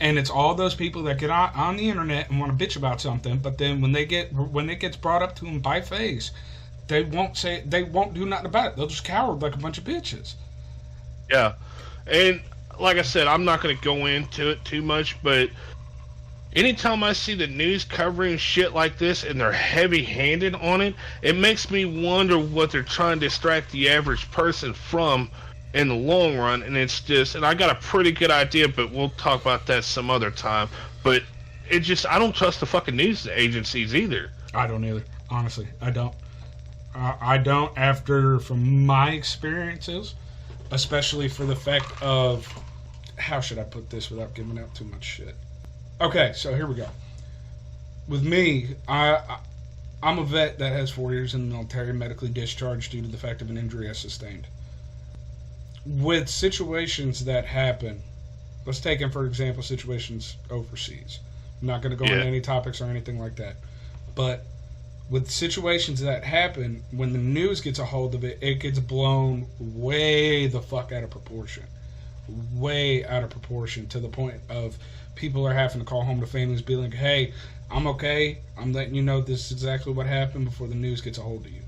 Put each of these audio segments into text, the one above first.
And it's all those people that get on the internet and want to bitch about something, but then when it gets brought up to them by face, they won't do nothing about it. They'll just cower like a bunch of bitches. Yeah, and like I said, I'm not going to go into it too much, but anytime I see the news covering shit like this and they're heavy-handed on it, it makes me wonder what they're trying to distract the average person from in the long run. And it's just, and I got a pretty good idea, but we'll talk about that some other time. But it just, I don't trust the fucking news agencies either. I don't either. Honestly, I don't. I don't, from my experiences, especially for the fact of, how should I put this without giving out too much shit? Okay, so here we go. With me, I'm a vet that has 4 years in the military, medically discharged due to the fact of an injury I sustained. With situations that happen, let's take in, for example, situations overseas. I'm not going to go into any topics or anything like that. But with situations that happen, when the news gets a hold of it, it gets blown way the fuck out of proportion. Way out of proportion, to the point of people are having to call home to families, be like, hey, I'm okay, I'm letting you know this is exactly what happened, before the news gets a hold of you.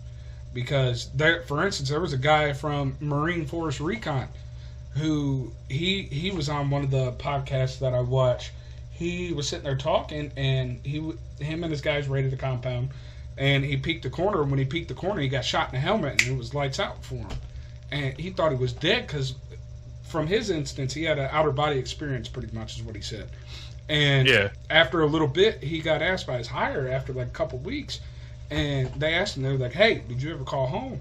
Because, for instance, there was a guy from Marine Force Recon who, he was on one of the podcasts that I watch. He was sitting there talking, and him and his guys raided a compound, and he peeked the corner, and when he peeked the corner, he got shot in the helmet, and it was lights out for him. And he thought he was dead, because from his instance, he had an outer body experience, pretty much is what he said. And after a little bit, he got asked by his hire after like a couple weeks, and they asked him, they were like, hey, did you ever call home?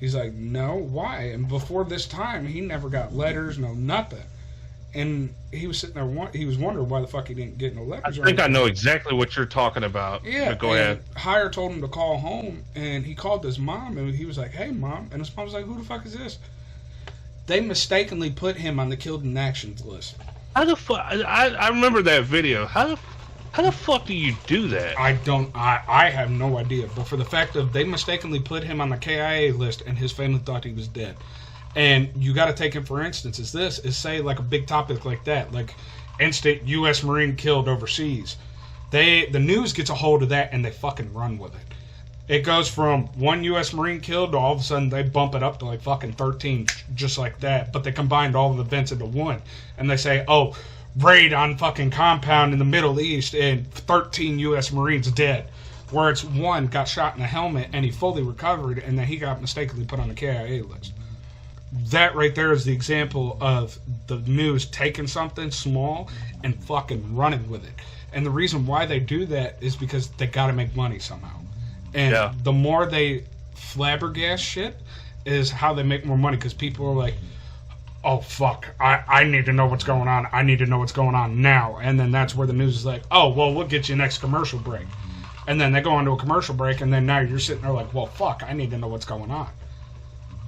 He's like, no, why? And before this time, he never got letters, no nothing. And he was sitting there, he was wondering why the fuck he didn't get no letters. I think I know exactly what you're talking about. Yeah, but go ahead. Hire told him to call home, and he called his mom, and he was like, hey, Mom. And his mom was like, who the fuck is this? They mistakenly put him on the killed in actions list. How the fuck? I remember that video. How the fuck do you do that? I have no idea. But for the fact of they mistakenly put him on the KIA list, and his family thought he was dead. And you got to take him, for instance, is say like a big topic like that, like instant U.S. Marine killed overseas. The news gets a hold of that, and they fucking run with it. It goes from one U.S. Marine killed to all of a sudden they bump it up to like fucking 13, just like that. But they combined all of the events into one. And they say, oh, raid on fucking compound in the Middle East and 13 U.S. Marines dead. Where it's one got shot in the helmet and he fully recovered, and then he got mistakenly put on the KIA list. That right there is the example of the news taking something small and fucking running with it. And the reason why they do that is because they got to make money somehow. And the more they flabbergast shit is how they make more money, because people are like, oh, fuck, I need to know what's going on. I need to know what's going on now. And then that's where the news is like, oh, well, we'll get you next commercial break. And then they go into a commercial break, and then now you're sitting there like, well, fuck, I need to know what's going on.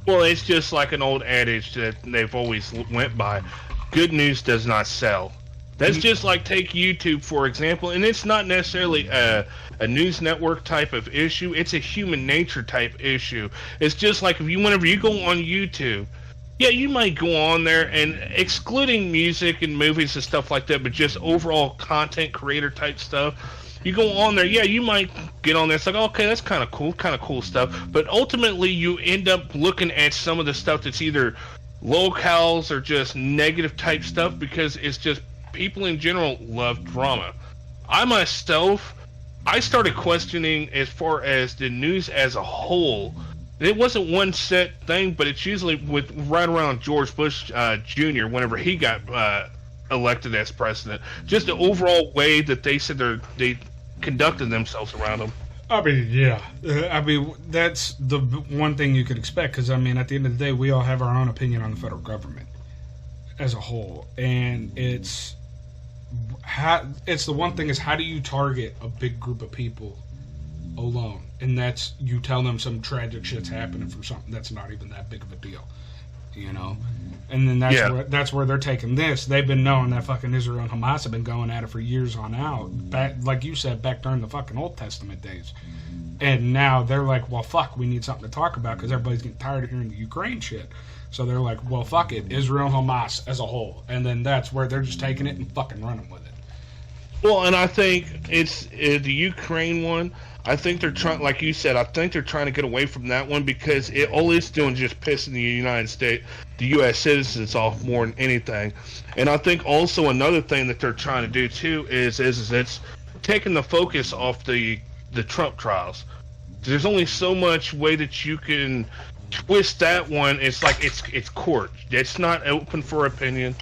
Well, it's just like an old adage that they've always went by. Good news does not sell. That's just like, take YouTube, for example, and it's not necessarily a news network type of issue. It's a human nature type issue. It's just like whenever you go on YouTube, yeah, you might go on there, and excluding music and movies and stuff like that, but just overall content creator type stuff, you go on there, yeah, you might get on there. It's like, okay, that's kind of cool stuff. But ultimately, you end up looking at some of the stuff that's either locales or just negative type stuff, because it's just people in general love drama. I myself, I started questioning as far as the news as a whole. It wasn't one set thing, but it's usually with right around George Bush Jr. whenever he got elected as president. Just the overall way that they said they conducted themselves around him. I mean, yeah. I mean, that's the one thing you could expect, because, I mean, at the end of the day, we all have our own opinion on the federal government as a whole. And it's the one thing is, how do you target a big group of people alone? And that's, you tell them some tragic shit's happening from something that's not even that big of a deal, you know? And then that's where they're taking this. They've been knowing that fucking Israel and Hamas have been going at it for years on out. Back, like you said, back during the fucking Old Testament days. And now they're like, well, fuck, we need something to talk about, because everybody's getting tired of hearing the Ukraine shit. So they're like, well, fuck it, Israel, Hamas as a whole, and then that's where they're just taking it and fucking running with it. Well, and I think it's the Ukraine one. I think they're trying, like you said, I think they're trying to get away from that one because all it's doing is just pissing the United States, the U.S. citizens off more than anything. And I think also another thing that they're trying to do too is it's taking the focus off the Trump trials. There's only so much way that you can twist that one. It's like it's court. It's not open for opinion.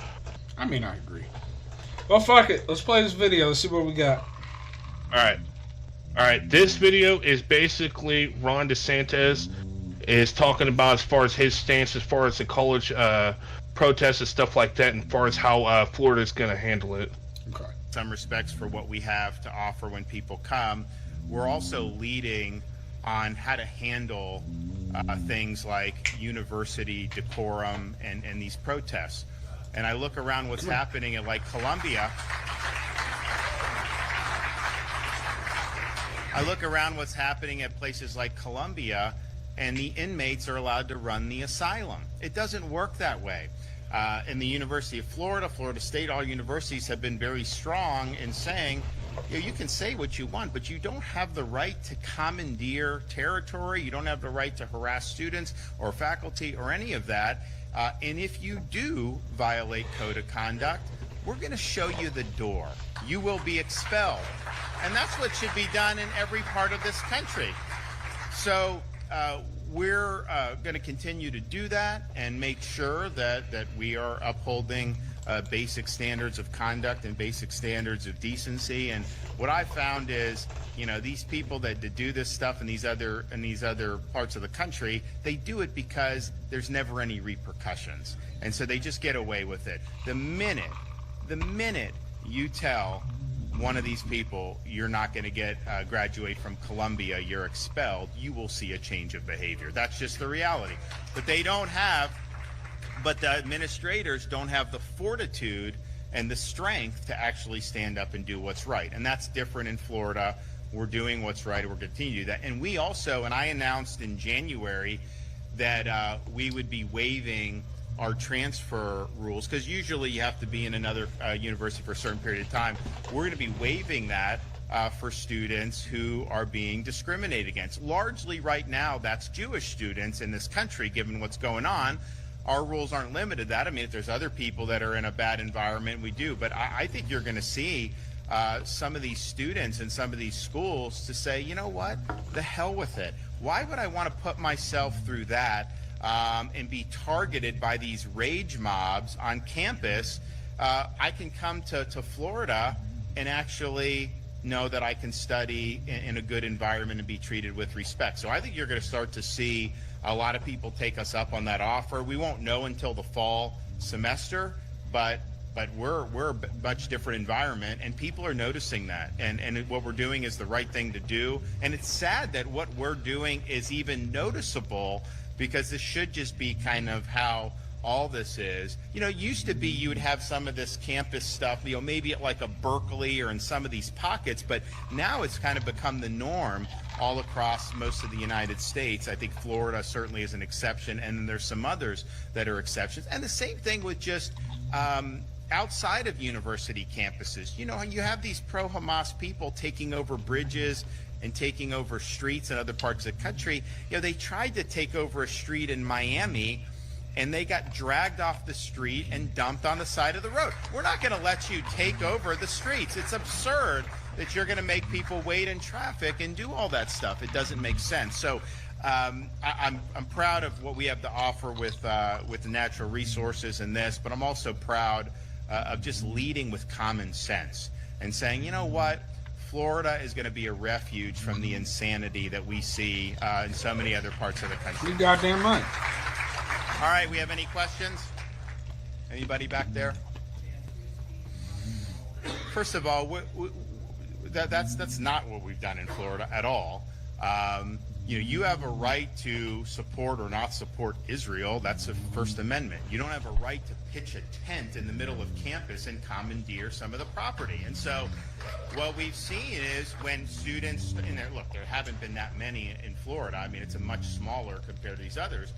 I mean, I agree. Well, fuck it. Let's play this video. Let's see what we got. All right. This video is basically Ron DeSantis is talking about as far as his stance, as far as the college protests and stuff like that, and as far as how Florida is going to handle it. Okay. Some respects for what we have to offer when people come. We're also leading on how to handle things like university decorum and these protests. And I look around what's happening at like Columbia. I look around what's happening at places like Columbia, and the inmates are allowed to run the asylum. It doesn't work that way. In the University of Florida, Florida State, all universities have been very strong in saying, you can say what you want, but you don't have the right to commandeer territory. You don't have the right to harass students or faculty or any of that. And if you do violate code of conduct, we're going to show you the door. You will be expelled. And that's what should be done in every part of this country. So we're going to continue to do that and make sure that we are upholding basic standards of conduct and basic standards of decency. And what I found is, these people that do this stuff in these other parts of the country, they do it because there's never any repercussions, and so they just get away with it. The minute you tell one of these people you're not going to get graduate from Columbia, you're expelled, you will see a change of behavior. That's just the reality. But the administrators don't have the fortitude and the strength to actually stand up and do what's right. And that's different in Florida. We're doing what's right, and we're going to continue to do that. And we also, and I announced in January that we would be waiving our transfer rules, because usually you have to be in another university for a certain period of time. We're going to be waiving that for students who are being discriminated against. Largely right now, that's Jewish students in this country, given what's going on. Our rules aren't limited to that. I mean, if there's other people that are in a bad environment, we do. But I think you're going to see some of these students in some of these schools to say, you know what, the hell with it. Why would I want to put myself through that and be targeted by these rage mobs on campus? I can come to Florida and actually know that I can study in a good environment and be treated with respect. So I think you're going to start to see a lot of people take us up on that offer. We won't know until the fall semester, but we're a much different environment, and people are noticing that. And what we're doing is the right thing to do. And it's sad that what we're doing is even noticeable, because this should just be kind of how all this is. It used to be you would have some of this campus stuff, maybe at like a Berkeley or in some of these pockets, but now it's kind of become the norm all across most of the United States. I think Florida certainly is an exception, and then there's some others that are exceptions. And the same thing with just outside of university campuses. You have these pro-Hamas people taking over bridges and taking over streets in other parts of the country. They tried to take over a street in Miami, and they got dragged off the street and dumped on the side of the road. We're not going to let you take over the streets. It's absurd that you're going to make people wait in traffic and do all that stuff. It doesn't make sense. So I'm proud of what we have to offer with the natural resources in this, but I'm also proud of just leading with common sense and saying, you know what, Florida is going to be a refuge from the insanity that we see in so many other parts of the country. You goddamn right. All right, we have any questions? Anybody back there? First of all, that's not what we've done in Florida at all. You have a right to support or not support Israel. That's a First Amendment. You don't have a right to pitch a tent in the middle of campus and commandeer some of the property. And so what we've seen is when students, and look, there haven't been that many in Florida. I mean, it's a much smaller compared to these others.